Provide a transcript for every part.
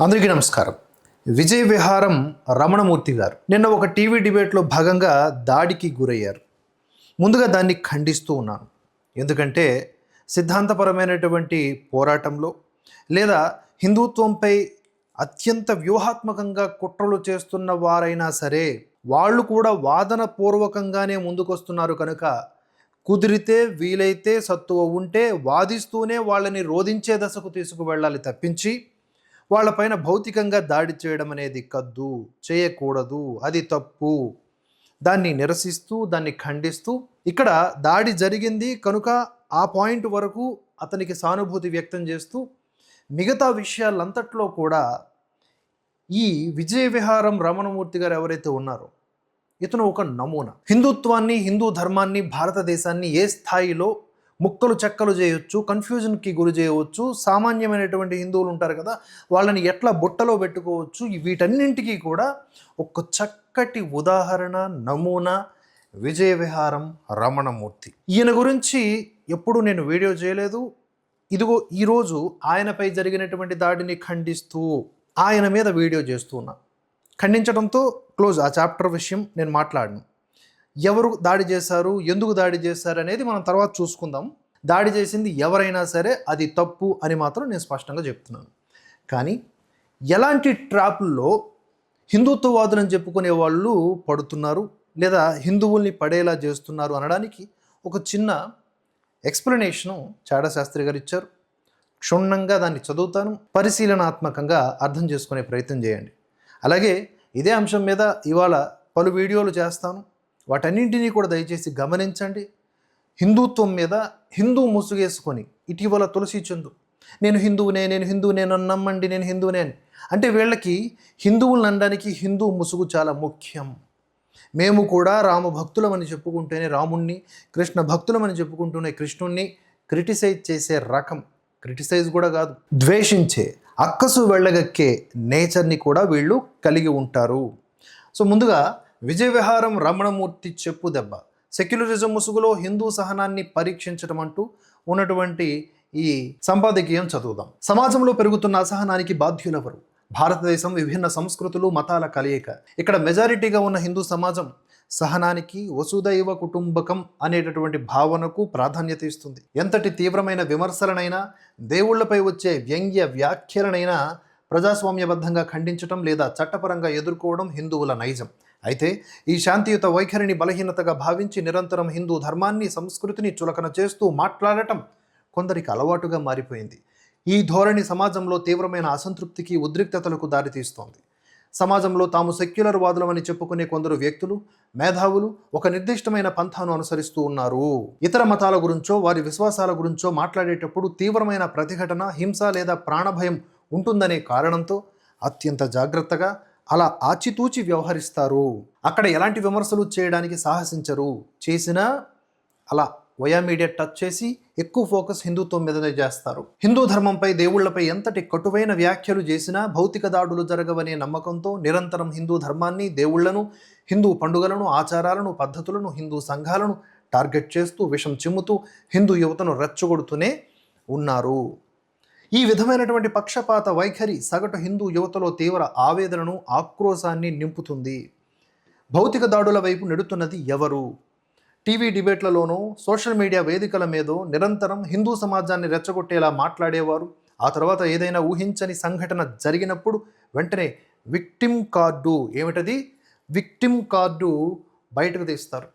అందరికీ నమస్కారం. విజయ విహారం రమణమూర్తి గారు నిన్న ఒక టీవీ డిబేట్లో భాగంగా దాడికి గురయ్యారు. ముందుగా దాన్ని ఖండిస్తూ ఉన్నాను. ఎందుకంటే సిద్ధాంతపరమైనటువంటి పోరాటంలో లేదా హిందుత్వంపై అత్యంత వ్యూహాత్మకంగా కుట్రలు చేస్తున్న వారైనా సరే వాళ్ళు కూడా వాదన పూర్వకంగానే ముందుకొస్తున్నారు కనుక కుదిరితే వీలైతే సత్తువ ఉంటే వాదిస్తూనే వాళ్ళని రోధించే దశకు తీసుకువెళ్ళాలి తప్పించి వాళ్ళపైన భౌతికంగా దాడి చేయడం అనేది కద్దు, చేయకూడదు, అది తప్పు. దాన్ని నిరసిస్తూ దాన్ని ఖండిస్తూ ఇక్కడ దాడి జరిగింది కనుక ఆ పాయింట్ వరకు అతనికి సానుభూతి వ్యక్తం చేస్తూ మిగతా విషయాలంతట్లో కూడా ఈ విజయ విహారం రమణమూర్తి గారు ఎవరైతే ఉన్నారో ఇతను ఒక నమూనా. హిందుత్వాన్ని, హిందూ ధర్మాన్ని, భారతదేశాన్ని ఏ స్థాయిలో ముక్కలు చెక్కలు చేయొచ్చు, కన్ఫ్యూజన్కి గురి చేయవచ్చు, సామాన్యమైనటువంటి హిందువులు ఉంటారు కదా వాళ్ళని ఎట్లా బుట్టలో పెట్టుకోవచ్చు, వీటన్నింటికీ కూడా ఒక చక్కటి ఉదాహరణ, నమూనా విజయ విహారం రమణమూర్తి. ఈయన గురించి ఎప్పుడు నేను వీడియో చేయలేదు. ఇదిగో ఈరోజు ఆయనపై జరిగినటువంటి దాడిని ఖండిస్తూ ఆయన మీద వీడియో చేస్తూ ఉన్నా. ఖండించడంతో క్లోజ్. ఆ చాప్టర్ విషయం నేను మాట్లాడను. ఎవరు దాడి చేశారు, ఎందుకు దాడి చేశారు అనేది మనం తర్వాత చూసుకుందాం. దాడి చేసింది ఎవరైనా సరే అది తప్పు అని మాత్రం నేను స్పష్టంగా చెప్తున్నాను. కానీ ఎలాంటి ట్రాపుల్లో హిందుత్వవాదులని చెప్పుకునే వాళ్ళు పడుతున్నారు లేదా హిందువుల్ని పడేలా చేస్తున్నారు అనడానికి ఒక చిన్న ఎక్స్ప్లెనేషను చాడా శాస్త్రి గారు ఇచ్చారు. క్షుణ్ణంగా దాన్ని చదువుతాను, పరిశీలనాత్మకంగా అర్థం చేసుకునే ప్రయత్నం చేయండి. అలాగే ఇదే అంశం మీద ఇవాళ పలు వీడియోలు చేస్తాను. వాటన్నింటినీ కూడా దయచేసి గమనించండి. హిందుత్వం మీద హిందూ ముసుగేసుకొని ఇటీవల తులసి చందు నేను హిందువునే నన్ను నమ్మండి, నేను హిందువునే అని అంటే వీళ్ళకి హిందువులను అనడానికి హిందూ ముసుగు చాలా ముఖ్యం. మేము కూడా రామ భక్తులమని చెప్పుకుంటేనే రాముణ్ణి, కృష్ణ భక్తులమని చెప్పుకుంటూనే కృష్ణుణ్ణి క్రిటిసైజ్ చేసే రకం, క్రిటిసైజ్ కూడా కాదు, ద్వేషించే అక్కసు వెళ్ళగక్కే నేచర్ని కూడా వీళ్ళు కలిగి ఉంటారు. సో ముందుగా విజయ విహారం రమణమూర్తి చెప్పు దెబ్బ, సెక్యులరిజం ముసుగులో హిందూ సహనాన్ని పరీక్షించడం అంటూ ఉన్నటువంటి ఈ సంపాదకీయం చదువుదాం. సమాజంలో పెరుగుతున్న అసహనానికి బాధ్యులెవరు? భారతదేశం విభిన్న సంస్కృతులు, మతాల కలయిక. ఇక్కడ మెజారిటీగా ఉన్న హిందూ సమాజం సహనానికి, వసుదైవ కుటుంబకం అనేటటువంటి భావనకు ప్రాధాన్యత ఇస్తుంది. ఎంతటి తీవ్రమైన విమర్శలనైనా, దేవుళ్లపై వచ్చే వ్యంగ్య వ్యాఖ్యలనైనా ప్రజాస్వామ్యబద్ధంగా ఖండించడం లేదా చట్టపరంగా ఎదుర్కోవడం హిందువుల నైజం. అయితే ఈ శాంతియుత వైఖరిని బలహీనతగా భావించి నిరంతరం హిందూ ధర్మాన్ని, సంస్కృతిని చులకన చేస్తూ మాట్లాడటం కొందరికి అలవాటుగా మారిపోయింది. ఈ ధోరణి సమాజంలో తీవ్రమైన అసంతృప్తికి, ఉద్రిక్తతలకు దారితీస్తోంది. సమాజంలో తాము సెక్యులర్ వాదులమని చెప్పుకునే కొందరు వ్యక్తులు, మేధావులు ఒక నిర్దిష్టమైన పంథాను అనుసరిస్తూ ఉన్నారు. ఇతర మతాల గురించో, వారి విశ్వాసాల గురించో మాట్లాడేటప్పుడు తీవ్రమైన ప్రతిఘటన, హింస లేదా ప్రాణభయం ఉంటుందనే కారణంతో అత్యంత జాగ్రత్తగా, అలా ఆచితూచి వ్యవహరిస్తారు. అక్కడ ఎలాంటి విమర్శలు చేయడానికి సాహసించరు. చేసినా అలా వయామీడియా టచ్ చేసి ఎక్కువ ఫోకస్ హిందుత్వం మీదనే చేస్తారు. హిందూ ధర్మంపై, దేవుళ్లపై ఎంతటి కటువైన వ్యాఖ్యలు చేసినా భౌతిక దాడులు జరగవనే నమ్మకంతో నిరంతరం హిందూ ధర్మాన్ని, దేవుళ్లను, హిందూ పండుగలను, ఆచారాలను, పద్ధతులను, హిందూ సంఘాలను టార్గెట్ చేస్తూ విషం చిమ్ముతూ హిందూ యువతను రెచ్చగొడుతూనే ఉన్నారు. ఈ విధమైనటువంటి పక్షపాత వైఖరి సగటు హిందూ యువతలో తీవ్ర ఆవేదనను, ఆక్రోశాన్ని నింపుతుంది. భౌతిక దాడుల వైపు నెడుతున్నది ఎవరు? టీవీ డిబేట్లలోనూ, సోషల్ మీడియా వేదికల మీదో నిరంతరం హిందూ సమాజాన్ని రెచ్చగొట్టేలా మాట్లాడేవారు. ఆ తర్వాత ఏదైనా ఊహించని సంఘటన జరిగినప్పుడు వెంటనే విక్టిమ్ కార్డు, ఏమిటది విక్టిమ్ కార్డు బయటకు తీస్తారు.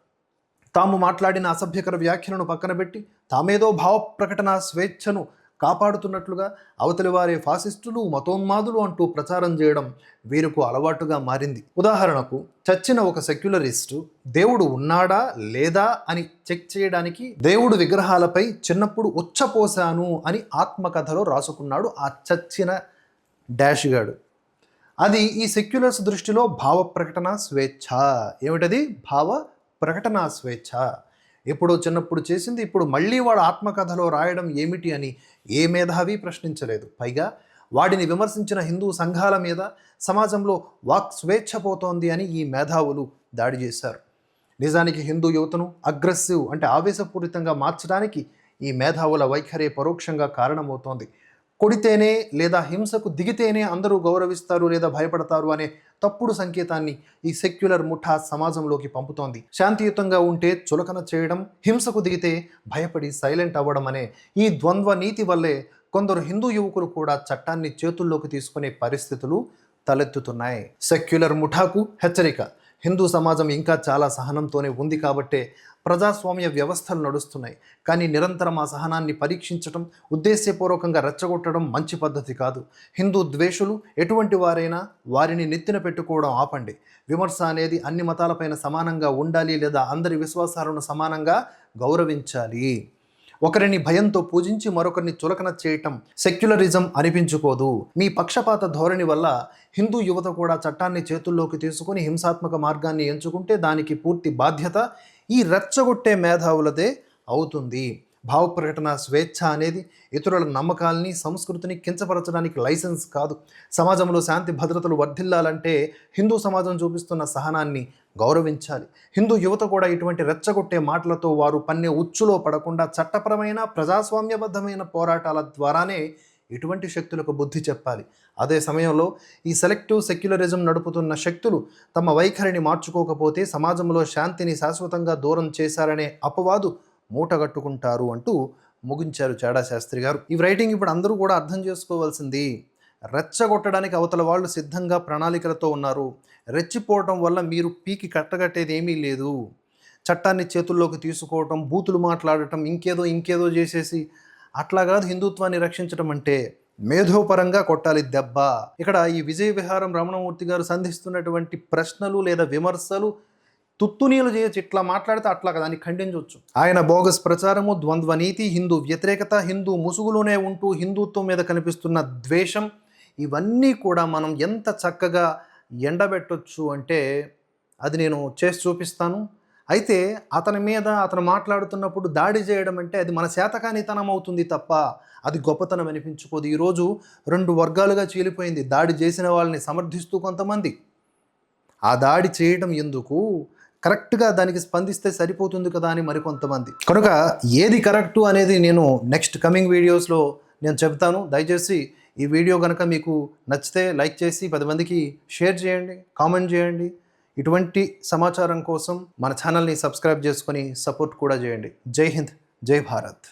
తాము మాట్లాడిన అసభ్యకర వ్యాఖ్యలను పక్కన పెట్టి తామేదో భావ ప్రకటన స్వేచ్ఛను కాపాడుతున్నట్లుగా అవతలి వారే ఫాసిస్టులు, మతోన్మాదులు అంటూ ప్రచారం చేయడం వీరికి అలవాటుగా మారింది. ఉదాహరణకు, చచ్చిన ఒక సెక్యులరిస్టు దేవుడు ఉన్నాడా లేదా అని చెక్ చేయడానికి దేవుడు విగ్రహాలపై చిన్నప్పుడు ఉచ్చపోశాను అని ఆత్మకథలో రాసుకున్నాడు ఆ చచ్చిన డాష్ గాడు. అది ఈ సెక్యులర్స్ దృష్టిలో భావ ప్రకటన స్వేచ్ఛ. ఏమిటది? భావ ప్రకటన స్వేచ్ఛ. ఎప్పుడో చిన్నప్పుడు చేసింది ఇప్పుడు మళ్ళీ వాడు ఆత్మకథలో రాయడం ఏమిటి అని ఏ మేధావి ప్రశ్నించలేదు. పైగా వాడిని విమర్శించిన హిందూ సంఘాల మీద సమాజంలో వాక్ స్వేచ్ఛ పోతోంది అని ఈ మేధావులు దాడి చేశారు. నిజానికి హిందూ యువతను అగ్రెసివ్ అంటే ఆవేశపూరితంగా మార్చడానికి ఈ మేధావుల వైఖరే పరోక్షంగా కారణమవుతోంది. కొడితేనే లేదా హింసకు దిగితేనే అందరూ గౌరవిస్తారు లేదా భయపడతారు అనే తప్పుడు సంకేతాన్ని ఈ సెక్యులర్ ముఠా సమాజంలోకి పంపుతోంది. శాంతియుతంగా ఉంటే చులకన చేయడం, హింసకు దిగితే భయపడి సైలెంట్ అవ్వడం అనే ఈ ద్వంద్వ నీతి వల్లే కొందరు హిందూ యువకులు కూడా చట్టాన్ని చేతుల్లోకి తీసుకునే పరిస్థితులు తలెత్తుతున్నాయి. సెక్యులర్ ముఠాకు హెచ్చరిక. హిందూ సమాజం ఇంకా చాలా సహనంతోనే ఉంది కాబట్టే ప్రజాస్వామ్య వ్యవస్థలు నడుస్తున్నాయి. కానీ నిరంతరం ఆ సహనాన్ని పరీక్షించడం, ఉద్దేశ్యపూర్వకంగా రెచ్చగొట్టడం మంచి పద్ధతి కాదు. హిందూ ద్వేషులు ఎటువంటి వారైనా వారిని నెత్తిన పెట్టుకోవడం ఆపండి. విమర్శ అనేది అన్ని మతాలపైన సమానంగా ఉండాలి లేదా అందరి విశ్వాసాలను సమానంగా గౌరవించాలి. ఒకరిని భయంతో పూజించి మరొకరిని చులకన చేయటం సెక్యులరిజం అనిపించుకోదు. మీ పక్షపాత ధోరణి వల్ల హిందూ యువత కూడా చట్టాన్ని చేతుల్లోకి తీసుకుని హింసాత్మక మార్గాన్ని ఎంచుకుంటే దానికి పూర్తి బాధ్యత ఈ రెచ్చగొట్టే మేధావులదే అవుతుంది. భావ ప్రకటన స్వేచ్ఛ అనేది ఇతరుల నమ్మకాల్ని, సంస్కృతిని కించపరచడానికి లైసెన్స్ కాదు. సమాజంలో శాంతి భద్రతలు వర్ధిల్లాలంటే హిందూ సమాజం చూపిస్తున్న సహనాన్ని గౌరవించాలి. హిందూ యువత కూడా ఇటువంటి రెచ్చగొట్టే మాటలతో వారు పన్నే ఉచ్చులో పడకుండా చట్టపరమైన ప్రజాస్వామ్యబద్ధమైన పోరాటాల ద్వారానే ఇటువంటి శక్తులకు బుద్ధి చెప్పాలి. అదే సమయంలో ఈ సెలెక్టివ్ సెక్యులరిజం నడుపుతున్న శక్తులు తమ వైఖరిని మార్చుకోకపోతే సమాజంలో శాంతిని శాశ్వతంగా దూరం చేశారనే అపవాదు మూటగట్టుకుంటారు అంటూ ముగించారు చాడా శాస్త్రి గారు. ఈ రైటింగ్ ఇప్పుడు అందరూ కూడా అర్థం చేసుకోవాల్సింది, రెచ్చగొట్టడానికి అవతల వాళ్ళు సిద్ధంగా ప్రణాళికలతో ఉన్నారు. రెచ్చిపోవటం వల్ల మీరు పీకి కట్టగట్టేది ఏమీ లేదు. చట్టాన్ని చేతుల్లోకి తీసుకోవటం, బూతులు మాట్లాడటం, ఇంకేదో చేసేసి అట్లా కాదు హిందుత్వాన్ని రక్షించడం అంటే. మేధోపరంగా కొట్టాలి దెబ్బ. ఇక్కడ ఈ విజయ విహారం రమణమూర్తి గారు సంధిస్తున్నటువంటి ప్రశ్నలు లేదా విమర్శలు తుత్తునీలు చేయొచ్చు. ఇట్లా మాట్లాడితే అట్లా దాన్ని ఖండించవచ్చు. ఆయన బోగస్ ప్రచారము, ద్వంద్వ నీతి, హిందూ వ్యతిరేకత, హిందూ ముసుగులోనే ఉంటూ హిందుత్వం మీద కనిపిస్తున్న ద్వేషం, ఇవన్నీ కూడా మనం ఎంత చక్కగా ఎండబెట్టొచ్చు అంటే అది నేను చేసి చూపిస్తాను. అయితే అతను మాట్లాడుతున్నప్పుడు దాడి చేయడం అంటే అది మన చేతకానితనం అవుతుంది తప్ప అది గొప్పతనం అనిపించుకోదు. ఈరోజు 2 వర్గాలుగా చీలిపోయింది. దాడి చేసిన వాళ్ళని సమర్థిస్తూ కొంతమంది, ఆ దాడి చేయడం ఎందుకు, కరెక్ట్గా దానికి స్పందిస్తే సరిపోతుంది కదా అని మరికొంతమంది. కనుక ఏది కరెక్టు అనేది నేను నెక్స్ట్ కమింగ్ వీడియోస్లో నేను చెప్తాను. దయచేసి ఈ వీడియో కనుక మీకు నచ్చితే లైక్ చేసి 10 మందికి షేర్ చేయండి, కామెంట్ చేయండి. ఇటువంటి సమాచారం కోసం మన ఛానల్ని సబ్స్క్రైబ్ చేసుకొని సపోర్ట్ కూడా చేయండి. జై హింద్, జై భారత్.